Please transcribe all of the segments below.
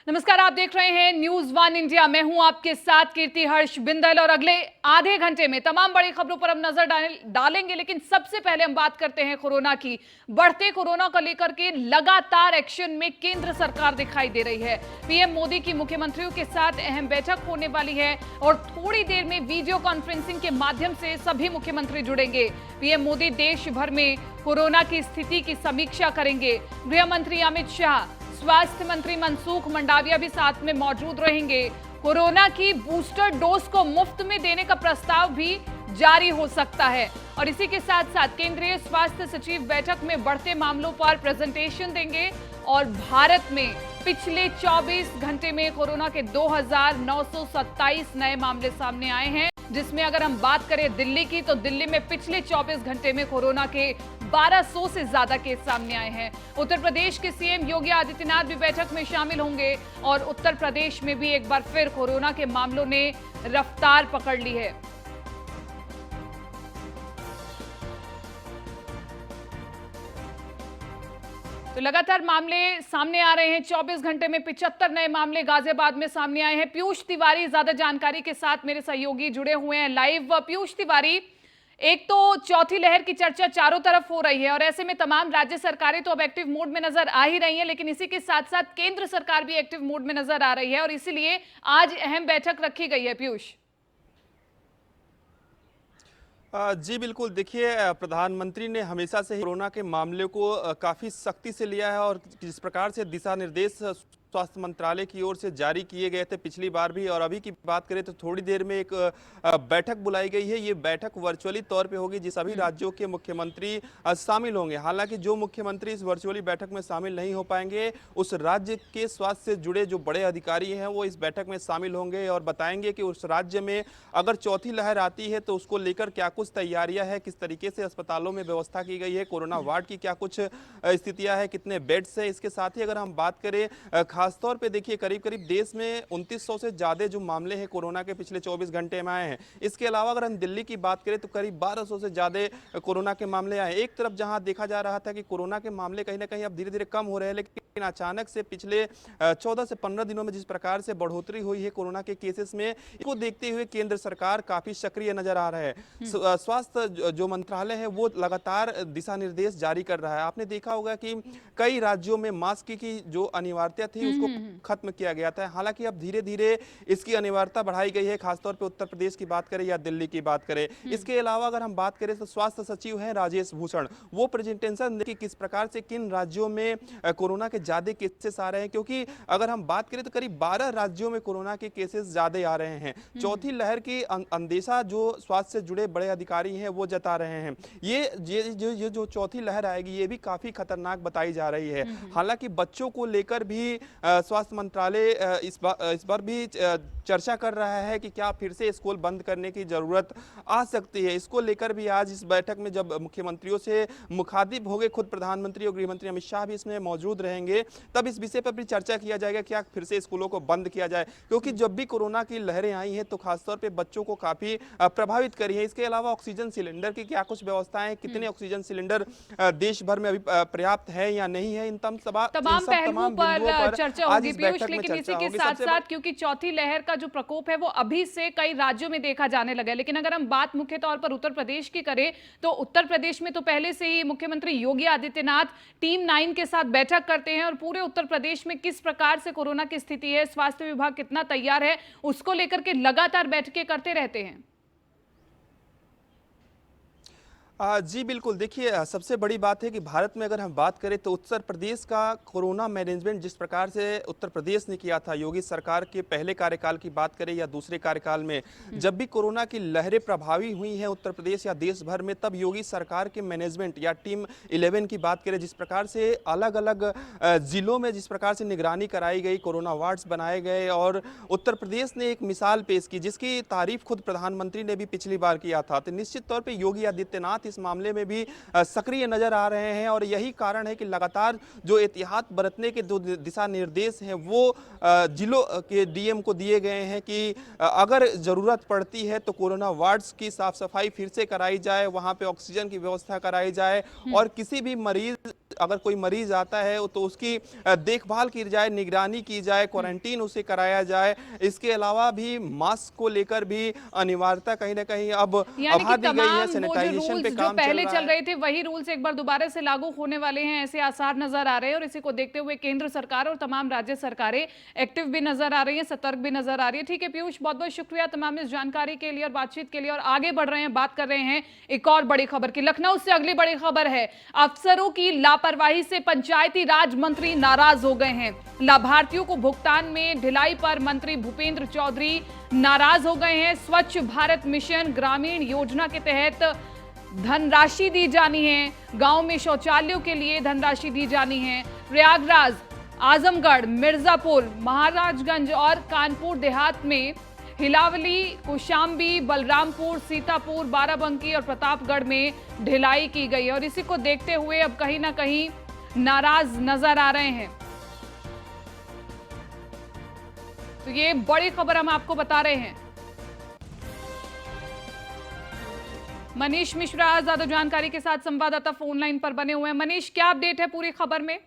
नमस्कार, आप देख रहे हैं न्यूज वन इंडिया। मैं हूं आपके साथ कीर्ति हर्ष बिंदल और अगले आधे घंटे में तमाम बड़ी खबरों पर हम नजर डालेंगे। लेकिन सबसे पहले हम बात करते हैं कोरोना की। बढ़ते कोरोना को लेकर के लगातार एक्शन में केंद्र सरकार दिखाई दे रही है। पीएम मोदी की मुख्यमंत्रियों के साथ अहम बैठक होने वाली है और थोड़ी देर में वीडियो कॉन्फ्रेंसिंग के माध्यम से सभी मुख्यमंत्री जुड़ेंगे। पीएम मोदी देश भर में कोरोना की स्थिति की समीक्षा करेंगे। गृह मंत्री अमित शाह, स्वास्थ्य मंत्री मनसुख मंडाविया भी साथ में मौजूद रहेंगे। कोरोना की बूस्टर डोज को मुफ्त में देने का प्रस्ताव भी जारी हो सकता है। और इसी के साथ साथ केंद्रीय स्वास्थ्य सचिव बैठक में बढ़ते मामलों पर प्रेजेंटेशन देंगे। और भारत में पिछले 24 घंटे में कोरोना के 2927 नए मामले सामने आए हैं, जिसमें अगर हम बात करें दिल्ली की, तो दिल्ली में पिछले 24 घंटे में कोरोना के 1200 से ज्यादा केस सामने आए हैं। उत्तर प्रदेश के सीएम योगी आदित्यनाथ भी बैठक में शामिल होंगे और उत्तर प्रदेश में भी एक बार फिर कोरोना के मामलों ने रफ्तार पकड़ ली है। तो लगातार मामले सामने आ रहे हैं। 24 घंटे में 75 नए मामले गाजियाबाद में सामने आए हैं। पीयूष तिवारी ज्यादा जानकारी के साथ मेरे सहयोगी जुड़े हुए हैं लाइव। पीयूष तिवारी, एक तो चौथी लहर की चर्चा चारों तरफ हो रही है और ऐसे में तमाम राज्य सरकारें तो अब एक्टिव मोड में नजर आ ही रही हैं, लेकिन इसी के साथ साथ केंद्र सरकार भी एक्टिव मोड में नजर आ रही है और इसीलिए आज अहम बैठक रखी गई है। पीयूष जी बिल्कुल, देखिए प्रधानमंत्री ने हमेशा से ही कोरोना के मामले को काफ़ी सख्ती से लिया है और जिस प्रकार से दिशा निर्देश स्वास्थ्य मंत्रालय की ओर से जारी किए गए थे पिछली बार भी और अभी की बात करें तो थोड़ी देर में एक बैठक बुलाई गई है। ये बैठक वर्चुअली तौर पे होगी, जिस सभी राज्यों के मुख्यमंत्री शामिल होंगे। हालांकि जो मुख्यमंत्री इस वर्चुअली बैठक में शामिल नहीं हो पाएंगे, उस राज्य के स्वास्थ्य से जुड़े जो बड़े अधिकारी हैं वो इस बैठक में शामिल होंगे और बताएंगे कि उस राज्य में अगर चौथी लहर आती है तो उसको लेकर क्या कुछ तैयारियां है, किस तरीके से अस्पतालों में व्यवस्था की गई है, कोरोना वार्ड की क्या कुछ स्थितियां है, कितने बेड्स है। इसके साथ ही अगर हम बात करें खासतौर पे देखिए करीब करीब देश में 2900 से ज़्यादा जो मामले हैं कोरोना के पिछले 24 घंटे में आए हैं। इसके अलावा अगर हम दिल्ली की बात करें तो करीब 1200 से ज़्यादा कोरोना के मामले आए। एक तरफ जहां देखा जा रहा था कि कोरोना के मामले कहीं ना कहीं अब धीरे धीरे कम हो रहे हैं, लेकिन अचानक से पिछले 14 से 15 दिनों में जिस प्रकार से बढ़ोतरी हुई है कोरोना के केसेस में, इसको देखते हुए केंद्र सरकार काफ़ी सक्रिय नजर आ रहा है। स्वास्थ्य जो मंत्रालय है वो लगातार दिशा निर्देश जारी कर रहा है। आपने देखा होगा कि कई राज्यों में मास्क की जो अनिवार्यता थी उसको खत्म किया गया था। हालांकि अब धीरे धीरे इसकी अनिवार्यता बढ़ाई गई है, खासतौर पे उत्तर प्रदेश की बात करें या दिल्ली की बात करें। इसके अलावा अगर हम बात करें तो स्वास्थ्य सचिव हैं राजेश भूषण, वो प्रेजेंटेशन दें कि किस प्रकार से किन राज्यों में कोरोना के ज्यादा केसेस आ रहे हैं, क्योंकि अगर हम बात करें तो करीब 12 राज्यों में कोरोना के केसेस ज्यादा आ रहे हैं। चौथी लहर की अंदेशा जो स्वास्थ्य से जुड़े बड़े अधिकारी हैं वो जता रहे हैं। ये जो चौथी लहर आएगी ये भी काफी खतरनाक बताई जा रही है। हालांकि बच्चों को लेकर भी स्वास्थ्य मंत्रालय इस बार भी चर्चा कर रहा है कि क्या फिर से स्कूल बंद करने की जरूरत आ सकती है। इसको लेकर भी आज इस बैठक में जब मुख्यमंत्रियों से मुखातिब होंगे, खुद प्रधानमंत्री और गृहमंत्री अमित शाह भी इसमें मौजूद रहेंगे, तब इस विषय पर भी चर्चा किया जाएगा क्या फिर से स्कूलों को बंद किया जाए, क्योंकि जब भी कोरोना की लहरें आई हैं तो खासतौर पर बच्चों को काफी प्रभावित करी है। इसके अलावा ऑक्सीजन सिलेंडर की क्या कुछ व्यवस्थाएं, कितने ऑक्सीजन सिलेंडर देश भर में अभी पर्याप्त है या नहीं है, इन तमाम पहलुओं पर चर्चा होगी पीयूष। लेकिन इसी के साथ साथ क्योंकि चौथी लहर का जो प्रकोप है वो अभी से कई राज्यों में देखा जाने लगा है, लेकिन अगर हम बात मुख्य तौर पर उत्तर प्रदेश की करें तो उत्तर प्रदेश में तो पहले से ही मुख्यमंत्री योगी आदित्यनाथ टीम 9 के साथ बैठक करते हैं और पूरे उत्तर प्रदेश में किस प्रकार से कोरोना की स्थिति है, स्वास्थ्य विभाग कितना तैयार है, उसको लेकर के लगातार बैठकें करते रहते हैं। जी बिल्कुल, देखिए सबसे बड़ी बात है कि भारत में अगर हम बात करें तो उत्तर प्रदेश का कोरोना मैनेजमेंट जिस प्रकार से उत्तर प्रदेश ने किया था, योगी सरकार के पहले कार्यकाल की बात करें या दूसरे कार्यकाल में, जब भी कोरोना की लहरें प्रभावी हुई हैं उत्तर प्रदेश या देश भर में, तब योगी सरकार के मैनेजमेंट या टीम 11 की बात करें, जिस प्रकार से अलग अलग जिलों में जिस प्रकार से निगरानी कराई गई, कोरोना वार्ड्स बनाए गए और उत्तर प्रदेश ने एक मिसाल पेश की जिसकी तारीफ खुद प्रधानमंत्री ने भी पिछली बार किया था। तो निश्चित तौर पर योगी आदित्यनाथ इस मामले में भी सक्रिय नजर आ रहे हैं और यही कारण है कि लगातार जो एहतियात बरतने के जो दिशा निर्देश हैं वो जिलों के डीएम को दिए गए हैं कि अगर जरूरत पड़ती है तो कोरोना वार्ड्स की साफ सफाई फिर से कराई जाए, वहां पे ऑक्सीजन की व्यवस्था कराई जाए और किसी भी मरीज अगर कोई मरीज आता है तो उसकी देखभाल की जाए, निगरानी की जाए, क्वारंटीन उसे कराया जाए। इसके अलावा भी मास्क को लेकर भी अनिवार्यता कहीं ना कहीं अब यानी कि बढ़ा दी गई है। तमाम वो जो सैनिटाइजेशन पे रूल्स जो काम चल पहले रहा चल है। रहे थे वही रूल्स एक बार दोबारा से लागू होने वाले हैं, ऐसे आसार नजर आ रहे हैं। और इसी को देखते हुए केंद्र सरकार और तमाम राज्य सरकारें एक्टिव भी नजर आ रही हैं, सतर्क भी नजर आ रही है। ठीक है पीयूष, बहुत बहुत शुक्रिया तमाम इस जानकारी के लिए और बातचीत के लिए। और आगे बढ़ रहे हैं, बात कर रहे हैं एक और बड़ी खबर की। लखनऊ से अगली बड़ी खबर है, अफसरों की लापरवाही से पंचायती राज मंत्री नाराज हो गए हैं। लाभार्थियों को भुगतान में ढिलाई पर मंत्री भूपेंद्र चौधरी नाराज हो गए हैं। स्वच्छ भारत मिशन ग्रामीण योजना के तहत धनराशि दी जानी है, गांव में शौचालयों के लिए धनराशि दी जानी है। प्रयागराज, आजमगढ़, मिर्जापुर, महाराजगंज और कानपुर देहात में, हिलावली, कौशाम्बी, बलरामपुर, सीतापुर, बाराबंकी और प्रतापगढ़ में ढिलाई की गई है। और इसी को देखते हुए अब कहीं ना कहीं नाराज नजर आ रहे हैं। तो ये बड़ी खबर हम आपको बता रहे हैं। मनीष मिश्रा ज्यादा जानकारी के साथ संवाददाता फोन लाइन पर बने हुए हैं। मनीष, क्या अपडेट है पूरी खबर में?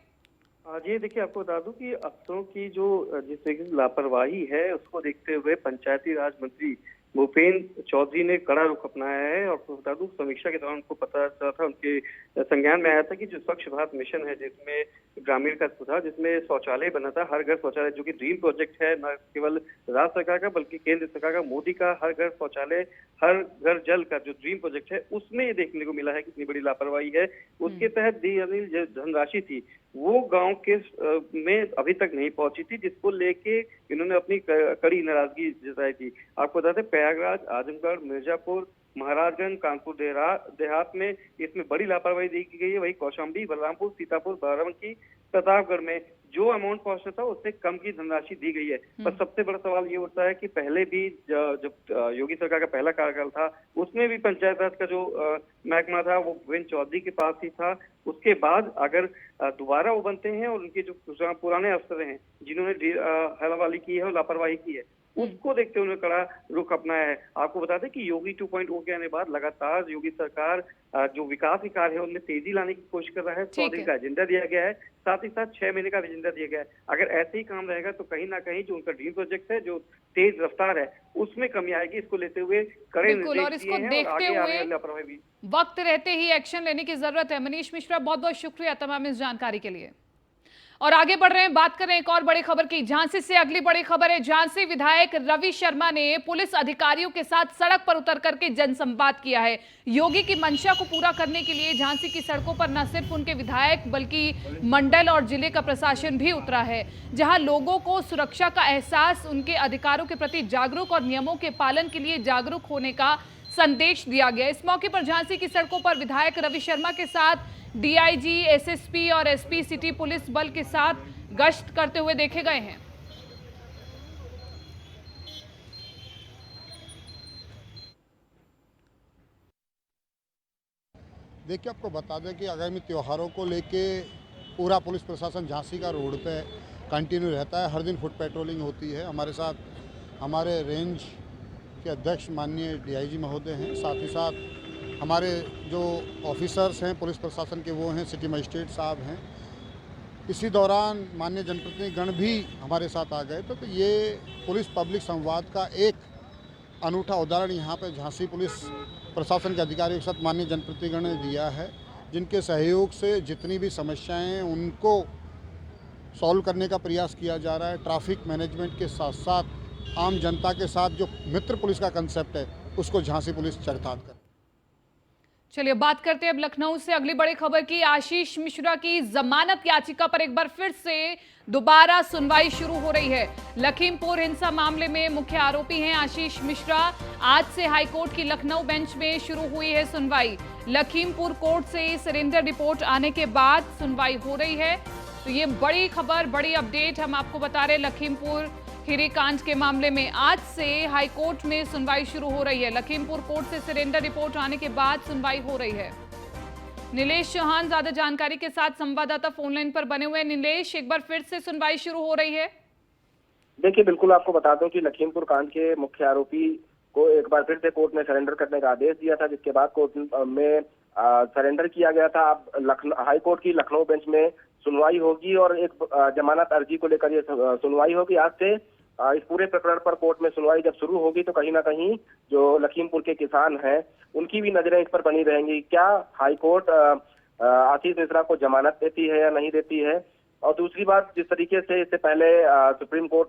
जी देखिए, आपको बता दूं कि अफसरों की जो जिस तरीके से लापरवाही है उसको देखते हुए पंचायती राज मंत्री भूपेंद्र चौधरी ने कड़ा रुख अपनाया है। और आपको बता दूं, समीक्षा के दौरान उनको पता चला था, उनके संज्ञान में आया था कि जो स्वच्छ भारत मिशन है, जिसमें ग्रामीण का था, जिसमें शौचालय बना था, हर घर शौचालय, जो कि ड्रीम प्रोजेक्ट है न केवल राज्य सरकार का बल्कि केंद्र सरकार का, मोदी का हर घर शौचालय हर घर जल का जो ड्रीम प्रोजेक्ट है, उसमें ये देखने को मिला है कितनी बड़ी लापरवाही है। उसके तहत दी जाने जो धनराशि थी वो गांव के में अभी तक नहीं पहुंची थी, जिसको लेके इन्होंने अपनी कड़ी नाराजगी जताई थी। आपको बता दें, प्रयागराज, आजमगढ़, मिर्जापुर, महाराजगंज, कानपुर देहात में इसमें बड़ी लापरवाही देखी गई है। वही कौशाम्बी, बलरामपुर, सीतापुर, बाराबंकी, प्रतापगढ़ में जो अमाउंट पहुंचना था उससे कम की धनराशि दी गई है। पर सबसे बड़ा सवाल ये उठता है कि पहले भी जब योगी सरकार का पहला कार्यकाल था, उसमें भी पंचायत राज का जो महकमा था वो भूपेंद्र चौधरी के पास ही था। उसके बाद अगर दोबारा वो बनते हैं और उनके जो पुराने अफसर हैं जिन्होंने हलावाली की है और लापरवाही की है, उसको देखते हुए कड़ा रुख अपनाया है। आपको बता दें कि योगी 2.0 के आने बाद लगातार योगी सरकार जो विकास के कार्य है उनमें तेजी लाने की कोशिश कर रहा है। 100 दिन का एजेंडा दिया गया है, साथ ही साथ 6 महीने का एजेंडा दिया गया है। अगर ऐसे ही काम रहेगा तो कहीं ना कहीं जो उनका ड्रीम प्रोजेक्ट है, जो तेज रफ्तार है, उसमें कमी आएगी। इसको लेते हुए कड़े निर्देश दिए हैं और आगे आने वाले लापरवाही भी वक्त रहते ही एक्शन लेने की जरूरत है। मनीष मिश्रा, बहुत बहुत शुक्रिया तमाम इस जानकारी के लिए। और आगे बढ़ रहे हैं, बात कर रहे हैं एक और बड़ी खबर की। झांसी से अगली बड़ी खबर है। झांसी विधायक रवि शर्मा ने पुलिस अधिकारियों के साथ सड़क पर उतर करके जनसंवाद किया है। योगी की मंशा को पूरा करने के लिए झांसी की सड़कों पर न सिर्फ उनके विधायक बल्कि मंडल और जिले का प्रशासन भी उतरा है, जहां लोगों को सुरक्षा का एहसास, उनके अधिकारों के प्रति जागरूक और नियमों के पालन के लिए जागरूक होने का संदेश दिया गया। इस मौके पर झांसी की सड़कों पर विधायक रवि शर्मा के साथ डीआईजी, एसएसपी और एसपी सिटी पुलिस बल के साथ गश्त करते हुए देखे गए हैं। देखिए, आपको बता दें कि आगामी त्योहारों को लेके पूरा पुलिस प्रशासन झांसी का रोड पे कंटिन्यू रहता है। हर दिन फुट पेट्रोलिंग होती है। हमारे साथ हमारे रेंज के अध्यक्ष माननीय डीआईजी महोदय हैं, साथ ही साथ हमारे जो ऑफिसर्स हैं पुलिस प्रशासन के वो हैं, सिटी मजिस्ट्रेट साहब हैं। इसी दौरान माननीय जनप्रतिनिधिगण भी हमारे साथ आ गए। तो ये पुलिस पब्लिक संवाद का एक अनूठा उदाहरण यहाँ पे झांसी पुलिस प्रशासन के अधिकारियों के साथ माननीय जनप्रतिनिधिगण ने दिया है, जिनके सहयोग से जितनी भी समस्याएं हैं उनको सॉल्व करने का प्रयास किया जा रहा है। ट्रैफिक मैनेजमेंट के साथ साथ आम जनता के साथ जो मित्र पुलिस का कंसेप्ट है उसको झांसी पुलिस चरितार्थ कर। चलिए बात करते हैं अब लखनऊ से अगली बड़ी खबर की। आशीष मिश्रा की जमानत याचिका पर एक बार फिर से दोबारा सुनवाई शुरू हो रही है। लखीमपुर हिंसा मामले में मुख्य आरोपी हैं आशीष मिश्रा। आज से हाईकोर्ट की लखनऊ बेंच में शुरू हुई है सुनवाई। लखीमपुर कोर्ट से सरेंडर रिपोर्ट आने के बाद सुनवाई हो रही है। तो ये बड़ी खबर, बड़ी अपडेट हम आपको बता रहे हैं। लखीमपुर हिरेकांड के मामले में आज से हाईकोर्ट में सुनवाई शुरू हो रही है। लखीमपुर कोर्ट से सरेंडर रिपोर्ट आने के बाद सुनवाई हो रही है। नीलेश चौहान ज्यादा जानकारी के साथ संवाददाता फोनलाइन पर बने हुए हैं। नीलेश, एक बार फिर से सुनवाई शुरू हो रही है। देखिए, बिल्कुल आपको बता दूं कि लखीमपुर कांड के मुख्य आरोपी को एक बार फिर से कोर्ट में सरेंडर करने का आदेश दिया था, जिसके बाद कोर्ट में सरेंडर किया गया था। अब हाई कोर्ट की लखनऊ बेंच में सुनवाई होगी और एक जमानत अर्जी को लेकर ये सुनवाई होगी। आज से इस पूरे प्रकरण पर कोर्ट में सुनवाई जब शुरू होगी तो कहीं ना कहीं जो लखीमपुर के किसान हैं उनकी भी नजरें इस पर बनी रहेंगी। क्या हाई कोर्ट आशीष मिश्रा को जमानत देती है या नहीं देती है। और दूसरी बात, जिस तरीके से इससे पहले सुप्रीम कोर्ट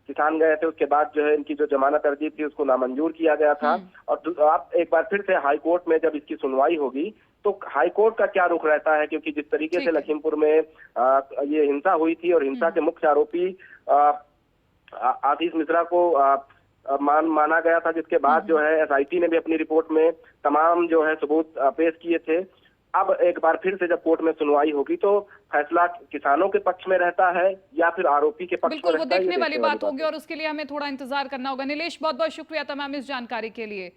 किसान गए थे, उसके बाद जो है इनकी जो जमानत अर्जी थी उसको नामंजूर किया गया था। और आप एक बार फिर से हाई कोर्ट में जब इसकी सुनवाई होगी तो हाई कोर्ट का क्या रुख रहता है, क्योंकि जिस तरीके से लखीमपुर में ये हिंसा हुई थी और हिंसा के मुख्य आरोपी आशीष मिश्रा को माना गया था, जिसके बाद जो है एसआईटी ने भी अपनी रिपोर्ट में तमाम जो है सबूत पेश किए थे। अब एक बार फिर से जब कोर्ट में सुनवाई होगी तो फैसला किसानों के पक्ष में रहता है या फिर आरोपी के पक्ष में रहता है, वो देखने वाली बात होगी और उसके लिए हमें थोड़ा इंतजार करना होगा। नीलेश, बहुत बहुत शुक्रिया तमाम इस जानकारी के लिए।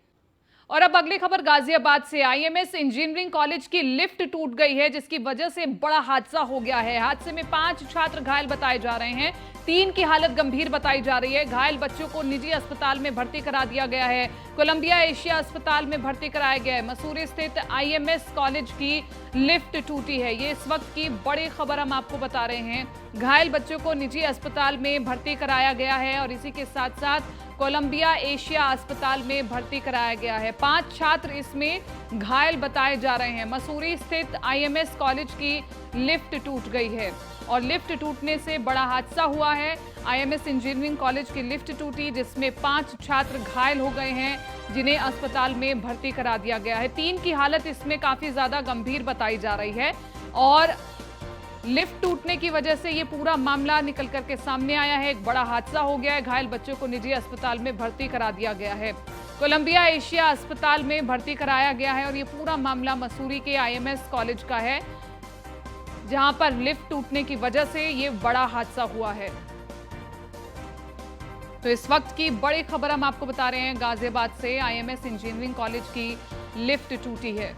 और अब अगली खबर गाजियाबाद से। आईएमएस इंजीनियरिंग कॉलेज की लिफ्ट टूट गई है, जिसकी वजह से बड़ा हादसा हो गया है। हादसे में 5 छात्र घायल बताए जा रहे हैं, 3 की हालत गंभीर बताई जा रही है। घायल बच्चों को निजी अस्पताल में भर्ती करा दिया गया है। कोलंबिया एशिया अस्पताल में भर्ती कराया गया है। मसूरी स्थित आईएमएस कॉलेज की लिफ्ट टूटी है, ये इस वक्त की बड़ी खबर हम आपको बता रहे हैं। घायल बच्चों को निजी अस्पताल में भर्ती कराया गया है और इसी के साथ साथ कोलंबिया एशिया अस्पताल में भर्ती कराया गया है। 5 छात्र इसमें घायल बताए जा रहे हैं। मसूरी स्थित आईएमएस कॉलेज की लिफ्ट टूट गई है और लिफ्ट टूटने से बड़ा हादसा हुआ है। आईएमएस इंजीनियरिंग कॉलेज की लिफ्ट टूटी, जिसमें 5 छात्र घायल हो गए हैं, जिन्हें अस्पताल में भर्ती करा दिया गया है। 3 की हालत इसमें काफी ज्यादा गंभीर बताई जा रही है और लिफ्ट टूटने की वजह से ये पूरा मामला निकल करके सामने आया है। एक बड़ा हादसा हो गया है। घायल बच्चों को निजी अस्पताल में भर्ती करा दिया गया है। कोलंबिया एशिया अस्पताल में भर्ती कराया गया है और ये पूरा मामला मसूरी के आईएमएस कॉलेज का है, जहां पर लिफ्ट टूटने की वजह से ये बड़ा हादसा हुआ है। तो इस वक्त की बड़ी खबर हम आपको बता रहे हैं गाजियाबाद से। आईएमएस इंजीनियरिंग कॉलेज की लिफ्ट टूटी है।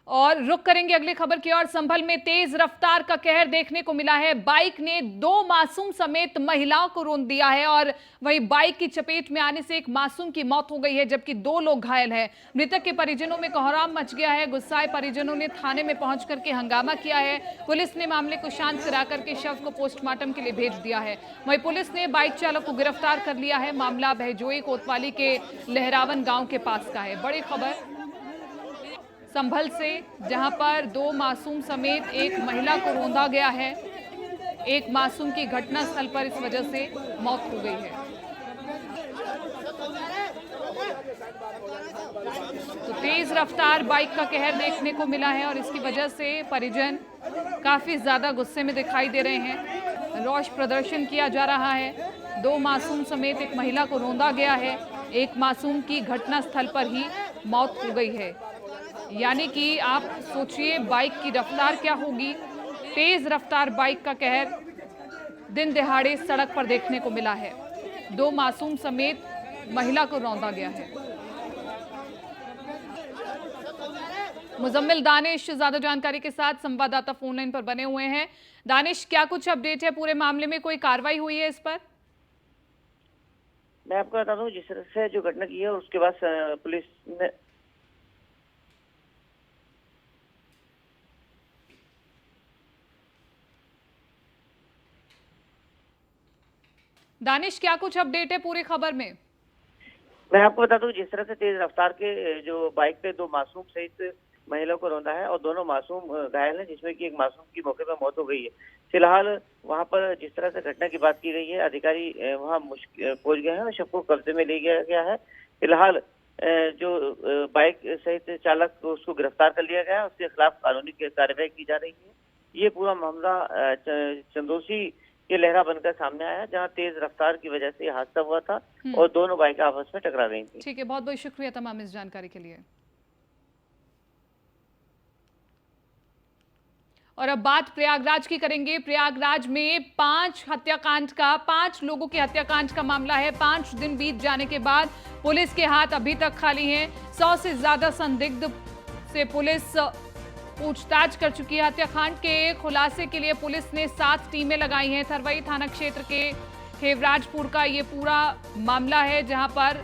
और रुक करेंगे अगली खबर की ओर। संभल में तेज रफ्तार का कहर देखने को मिला है। बाइक ने 2 मासूम समेत महिलाओं को रौंद दिया है और वहीं बाइक की चपेट में आने से एक मासूम की मौत हो गई है, जबकि 2 लोग घायल हैं। मृतक के परिजनों में कोहराम मच गया है। गुस्साए परिजनों ने थाने में पहुंच करके हंगामा किया है। पुलिस ने मामले को शांत करा करके शव को पोस्टमार्टम के लिए भेज दिया है। वहीं पुलिस ने बाइक चालक को गिरफ्तार कर लिया है। मामला बहजोई कोतवाली के लहरावन गाँव के पास का है। बड़ी खबर संभल से, जहां पर 2 मासूम समेत एक महिला को रौंदा गया है। एक मासूम की घटनास्थल पर इस वजह से मौत हो गई है। तो तेज रफ्तार बाइक का कहर देखने को मिला है और इसकी वजह से परिजन काफी ज्यादा गुस्से में दिखाई दे रहे हैं। रोष प्रदर्शन किया जा रहा है। 2 मासूम समेत एक महिला को रौंदा गया है। एक मासूम की घटनास्थल पर ही मौत हो गई है। यानी कि आप सोचिए बाइक की रफ्तार क्या होगी। तेज रफ्तार बाइक का कहर दिन दिहाड़े सड़क पर देखने को मिला है। 2 मासूम समेत महिला को रौंदा गया है। मुजम्मिल दानिश ज्यादा जानकारी के साथ संवाददाता फोन लाइन पर बने हुए हैं। दानिश, क्या कुछ अपडेट है पूरे मामले में? कोई कार्रवाई हुई है इस पर? मैं आपको बता दूं, जिस तरह से जो घटना की है उसके बाद पुलिस ने दानिश, क्या कुछ अपडेट है पूरी खबर में? मैं आपको बता दूं, जिस तरह से तेज रफ्तार के जो बाइक पे 2 मासूम सहित महिला को रौंदा है और दोनों मासूम घायल हैं, जिसमें कि एक मासूम की मौके पर मौत हो गई है। फिलहाल वहां पर जिस तरह से घटना की बात की गई है, अधिकारी वहां पहुंच गए हैं और शव को कब्जे में ले गया है। फिलहाल जो बाइक सहित चालक उसको गिरफ्तार कर लिया गया है, उसके खिलाफ कानूनी कार्रवाई की जा रही है। ये पूरा मामला चंदोसी ये लहरा बनकर सामने आया, जहां तेज रफ्तार की वजह से हादसा हुआ था और दोनों बाइक आपस में टकरा गई थी। ठीक है, बहुत बहुत शुक्रिया तमाम इस जानकारी के लिए। और अब बात प्रयागराज की करेंगे। प्रयागराज में 5 लोगों के हत्याकांड का मामला है। 5 दिन बीत जाने के बाद पुलिस के हाथ अभी तक खाली हैं। 100 से ज्यादा संदिग्ध से पुलिस पूछताछ कर चुकी है। हत्याकांड के खुलासे के लिए पुलिस ने 7 टीमें लगाई हैं। थरवई थाना क्षेत्र के खेवराजपुर का ये पूरा मामला है, जहां पर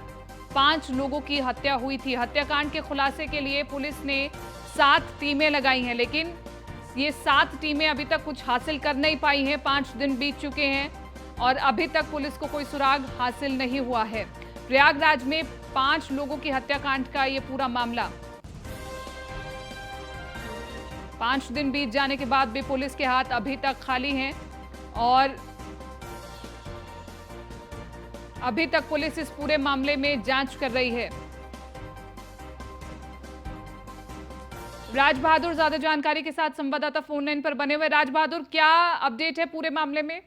5 लोगों की हत्या हुई थी। हत्याकांड के खुलासे के लिए पुलिस ने 7 टीमें लगाई हैं, लेकिन ये 7 टीमें अभी तक कुछ हासिल कर नहीं पाई हैं। 5 दिन बीत चुके हैं और अभी तक पुलिस को कोई सुराग हासिल नहीं हुआ है। प्रयागराज में 5 लोगों की हत्याकांड का ये पूरा मामला 5 दिन बीत जाने के बाद भी पुलिस के हाथ अभी तक खाली हैं और अभी तक पुलिस इस पूरे मामले में जांच कर रही है। राज बहादुर ज्यादा जानकारी के साथ संवाददाता फोन लाइन पर बने हुए। राज बहादुर, क्या अपडेट है पूरे मामले में?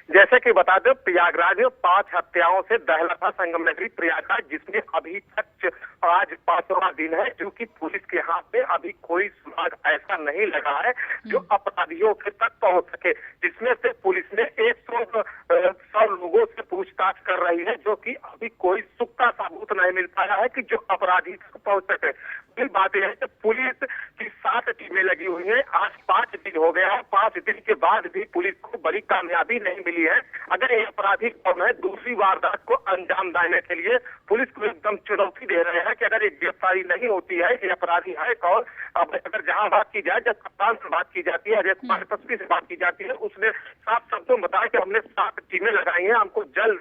जैसे कि बता दो, प्रयागराज में 5 हत्याओं से दहला था संगम नगरी प्रयागराज, जिसमें अभी तक आज 5वां दिन है, जो कि पुलिस के हाथ में अभी कोई सुराग ऐसा नहीं लगा है जो अपराधियों के तक पहुंच सके। जिसमें से पुलिस ने 100 लोगों से पूछताछ कर रही है, जो कि अभी कोई सुख्ता सबूत नहीं मिल पाया है कि जो अपराधी तक पहुंच सके। फिर बात यह है कि पुलिस की 7 टीमें लगी हुई है। आज 5 दिन हो गया है। 5 दिन के बाद भी पुलिस को बड़ी कामयाबी नहीं मिली है। अगर ये अपराधी कौन है, दूसरी वारदात को अंजाम देने के लिए पुलिस को एकदम चुनौती दे रहे हैं कि अगर एक गिरफ्तारी नहीं होती है, ये अपराधी है कौन। अब अगर जहां बात की जाए, जब कप्तान से बात की जाती है, अजय कुमार तस्वीर से बात की जाती है, उसने साफ शब्दों में बताया कि हमने 7 टीमें लगाई हैं, हमको जल्द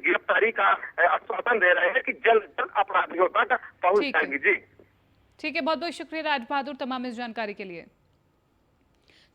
गिरफ्तारी का आश्वासन दे रहे हैं कि जल्द अपराधियों तक पहुंच जाएंगे। जी ठीक है, बहुत बहुत शुक्रिया राज बहादुर तमाम इस जानकारी के लिए।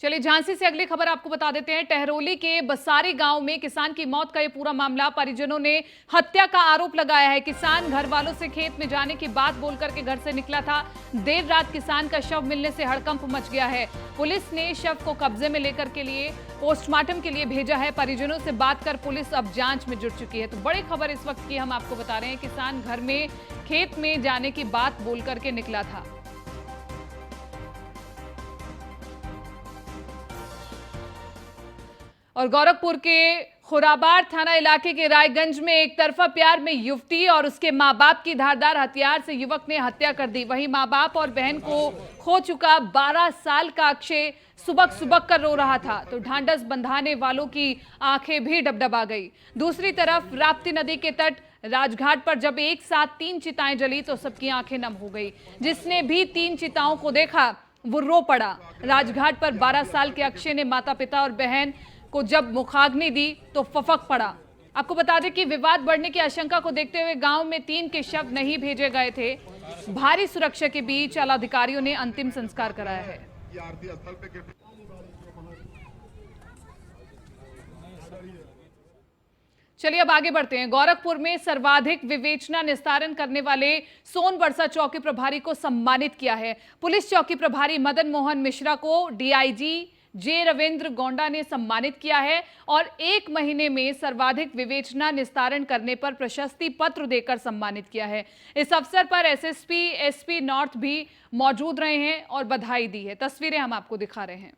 चलिए झांसी से अगली खबर आपको बता देते हैं। टहरोली के बसारी गांव में किसान की मौत का ये पूरा मामला, परिजनों ने हत्या का आरोप लगाया है। किसान घर वालों से खेत में जाने की बात बोलकर के घर से निकला था। देर रात किसान का शव मिलने से हड़कंप मच गया है। पुलिस ने शव को कब्जे में लेकर के लिए पोस्टमार्टम के लिए भेजा है। परिजनों से बात कर पुलिस अब जांच में जुट चुकी है। तो बड़ी खबर इस वक्त की हम आपको बता रहे हैं। किसान घर में खेत में जाने की बात बोल करके निकला था। और गोरखपुर के खुराबार थाना इलाके के रायगंज में एक तरफा प्यार में युवती और उसके मां बाप की धारदार हथियार से युवक ने हत्या कर दी। वहीं मां बाप और बहन को खो चुका 12 साल का अक्षय सुबक सुबक कर रो रहा था, तो ढांढस बंधाने वालों की आंखें भी डबडबा गई। दूसरी तरफ राप्ती नदी के तट राजघाट पर जब एक साथ 3 चिताएं जली तो सबकी आंखें नम हो गई। जिसने भी 3 चिताओं को देखा वो रो पड़ा। राजघाट पर 12 साल के अक्षय ने माता पिता और बहन को जब मुखाग्नि दी तो फफक पड़ा। आपको बता दें कि विवाद बढ़ने की आशंका को देखते हुए गांव में 3 के शव नहीं भेजे गए थे। भारी सुरक्षा के बीच अधिकारियों ने अंतिम संस्कार कराया है। चलिए अब आगे बढ़ते हैं। गोरखपुर में सर्वाधिक विवेचना निस्तारण करने वाले सोनबरसा चौकी प्रभारी को सम्मानित किया है। पुलिस चौकी प्रभारी मदन मोहन मिश्रा को डीआईजी जे रविंद्र गोंडा ने सम्मानित किया है और 1 महीने में सर्वाधिक विवेचना निस्तारण करने पर प्रशस्ति पत्र देकर सम्मानित किया है। इस अवसर पर एसएसपी एसपी नॉर्थ भी मौजूद रहे हैं और बधाई दी है। तस्वीरें हम आपको दिखा रहे हैं।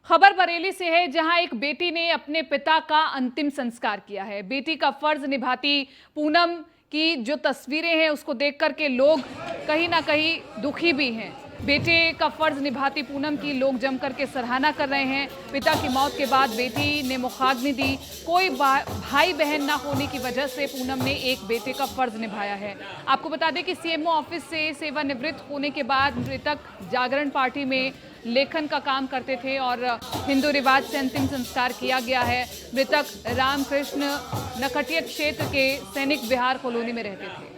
खबर बरेली से है, जहां एक बेटी ने अपने पिता का अंतिम संस्कार किया है। बेटी का फर्ज निभाती पूनम की जो तस्वीरें हैं उसको देख करके लोग कहीं ना कहीं दुखी भी हैं। बेटे का फर्ज निभाती पूनम की लोग जम करके सराहना कर रहे हैं। पिता की मौत के बाद बेटी ने मुखाग्नि दी। कोई भाई बहन ना होने की वजह से पूनम ने एक बेटे का फर्ज निभाया है। आपको बता दें कि सीएमओ ऑफिस से सेवानिवृत्त होने के बाद मृतक जागरण पार्टी में लेखन का काम करते थे और हिंदू रिवाज से अंतिम संस्कार किया गया है। मृतक रामकृष्ण नकटिया क्षेत्र के सैनिक विहार कॉलोनी में रहते थे।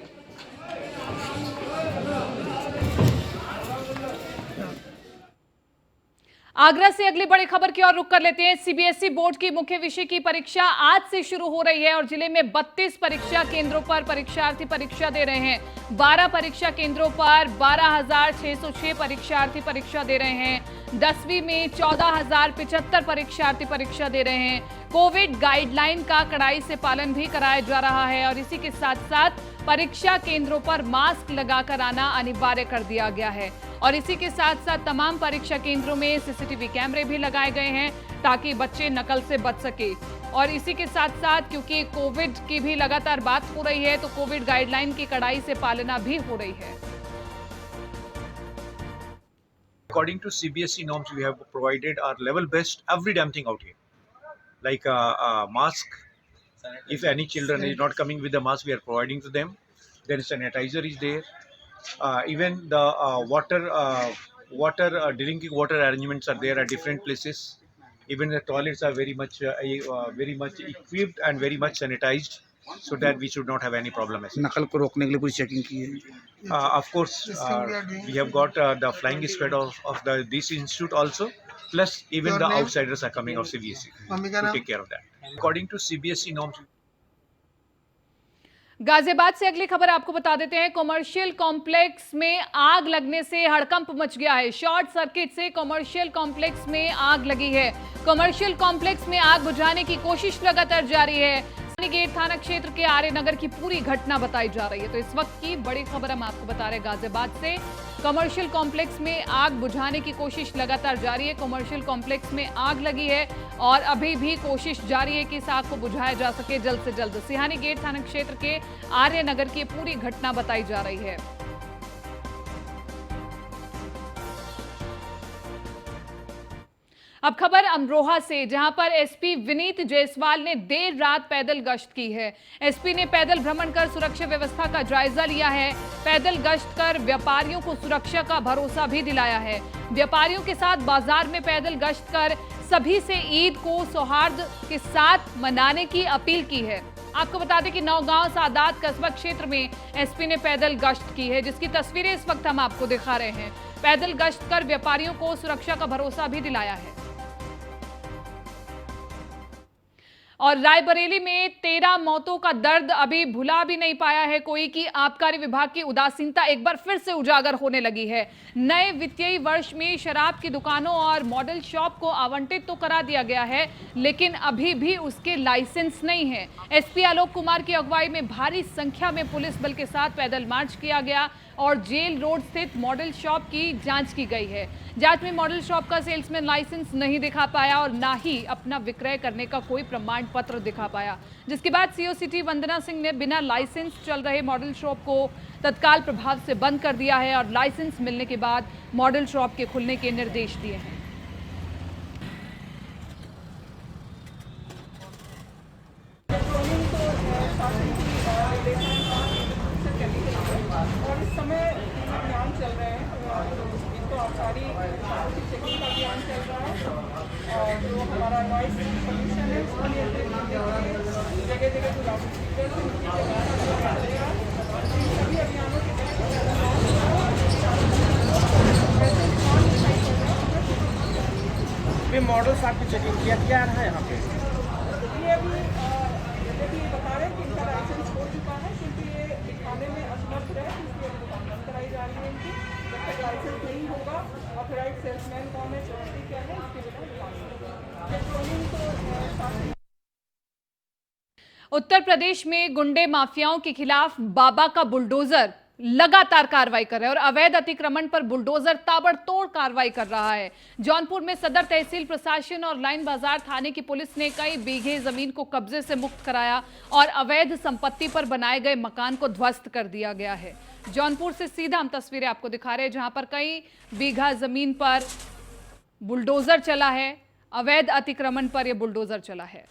आगरा से अगली बड़ी खबर की ओर रुख कर लेते हैं। सीबीएसई बोर्ड की मुख्य विषय की परीक्षा आज से शुरू हो रही है और जिले में 32 परीक्षा केंद्रों पर परीक्षार्थी परीक्षा दे रहे हैं। 12 परीक्षा केंद्रों पर 12,606 परीक्षार्थी परीक्षा दे रहे हैं। 10वीं में 14,075 परीक्षार्थी परीक्षा दे रहे हैं। कोविड गाइडलाइन का कड़ाई से पालन भी कराया जा रहा है और इसी के साथ साथ परीक्षा केंद्रों पर मास्क लगाकर आना अनिवार्य कर दिया गया है और इसी के साथ साथ तमाम परीक्षा केंद्रों में सीसीटीवी कैमरे भी लगाए गए हैं ताकि बच्चे नकल से बच सके और इसी के साथ साथ क्योंकि कोविड की भी लगातार बात हो रही है तो कोविड गाइडलाइन की कड़ाई से पालना भी हो रही है। According to CBSE norms, we have provided our level best every damn thing out here. Like mask, if any children is not coming with the mask, we are providing to them. Then sanitizer is there. Even the drinking water arrangements are there at different places. Even the toilets are very much equipped and very much sanitized, so that we should not have any problem. नकल को रोकने के लिए पूरी checking की है। Of course, we have got the flying squad of this institute also. Plus, even the outsiders are coming of CBSE to take care of that. According to CBSE norms. Ghaziabad से अगली खबर आपको बता देते हैं। कॉमर्शियल कॉम्प्लेक्स में आग लगने से हड़कंप मच गया है। शॉर्ट सर्किट से कॉमर्शियल कॉम्प्लेक्स में आग लगी है। कॉमर्शियल कॉम्प्लेक्स में आग बुझाने की कोशिश लगातार जारी है। गेट थाना क्षेत्र के आर्य नगर की पूरी घटना बताई जा रही है। तो इस वक्त की बड़ी खबर हम आपको बता रहे हैं गाजियाबाद से। कमर्शियल कॉम्प्लेक्स में आग बुझाने की कोशिश लगातार जारी है। कमर्शियल कॉम्प्लेक्स में आग लगी है और अभी भी कोशिश जारी है कि इस आग को बुझाया जा सके जल्द से जल्द। सिहानी गेट थाना क्षेत्र के आर्य नगर की पूरी घटना बताई जा रही है। अब खबर अमरोहा से, जहां पर एसपी विनीत जायसवाल ने देर रात पैदल गश्त की है। एसपी ने पैदल भ्रमण कर सुरक्षा व्यवस्था का जायजा लिया है। पैदल गश्त कर व्यापारियों को सुरक्षा का भरोसा भी दिलाया है। व्यापारियों के साथ बाजार में पैदल गश्त कर सभी से ईद को सौहार्द के साथ मनाने की अपील की है। आपको बता दें कि नौगांव सादात कस्बा क्षेत्र में एसपी ने पैदल गश्त की है, जिसकी तस्वीरें इस वक्त हम आपको दिखा रहे हैं। पैदल गश्त कर व्यापारियों को सुरक्षा का भरोसा भी दिलाया है। और रायबरेली में 13 मौतों का दर्द अभी भुला भी नहीं पाया है कोई कि आबकारी विभाग की उदासीनता एक बार फिर से उजागर होने लगी है। नए वित्तीय वर्ष में शराब की दुकानों और मॉडल शॉप को आवंटित तो करा दिया गया है, लेकिन अभी भी उसके लाइसेंस नहीं है। एसपी आलोक कुमार की अगुवाई में भारी संख्या में पुलिस बल के साथ पैदल मार्च किया गया और जेल रोड स्थित मॉडल शॉप की जांच की गई है। जांच में मॉडल शॉप का सेल्समैन लाइसेंस नहीं दिखा पाया और ना ही अपना विक्रय करने का कोई प्रमाण पत्र दिखा पाया, जिसके बाद सीओ सिटी वंदना सिंह ने बिना लाइसेंस चल रहे मॉडल शॉप को तत्काल प्रभाव से बंद कर दिया है और लाइसेंस मिलने के बाद मॉडल शॉप के खुलने के निर्देश दिए हैं। और इस समय अभियान चल रहे हैं, तो आबकारी चेकिंग का अभियान चल रहा है और जो हमारा नॉइस पोल्यूशन है उसको नियंत्रित करने के लिए जगह जगह जो लाउड स्पीकर चलेगा। सभी अभियानों के तहत मॉडल्स आपकी चेकिंग किया जा रहा है यहाँ पे। ये अभी जैसे कि बता रहे हैं कि इनका लाइसेंस हो चुका है, क्योंकि ये दिखाने में असमर्थ है, इसलिए दुकान बंद कराई जा रही है इनकी। जब तक लाइसेंस नहीं होगा, ऑथराइज्ड सेल्समैन कौन है, चौधरी क्या है, इसके बिना दुकान पेट्रोलिंग तो उत्तर प्रदेश में गुंडे माफियाओं के खिलाफ बाबा का बुलडोजर लगातार कार्रवाई कर रहा है और अवैध अतिक्रमण पर बुलडोजर ताबड़तोड़ कार्रवाई कर रहा है। जौनपुर में सदर तहसील प्रशासन और लाइन बाजार थाने की पुलिस ने कई बीघे जमीन को कब्जे से मुक्त कराया और अवैध संपत्ति पर बनाए गए मकान को ध्वस्त कर दिया गया है। जौनपुर से सीधा हम तस्वीरें आपको दिखा रहे हैं, जहां पर कई बीघा जमीन पर बुलडोजर चला है, अवैध अतिक्रमण पर यह बुलडोजर चला है।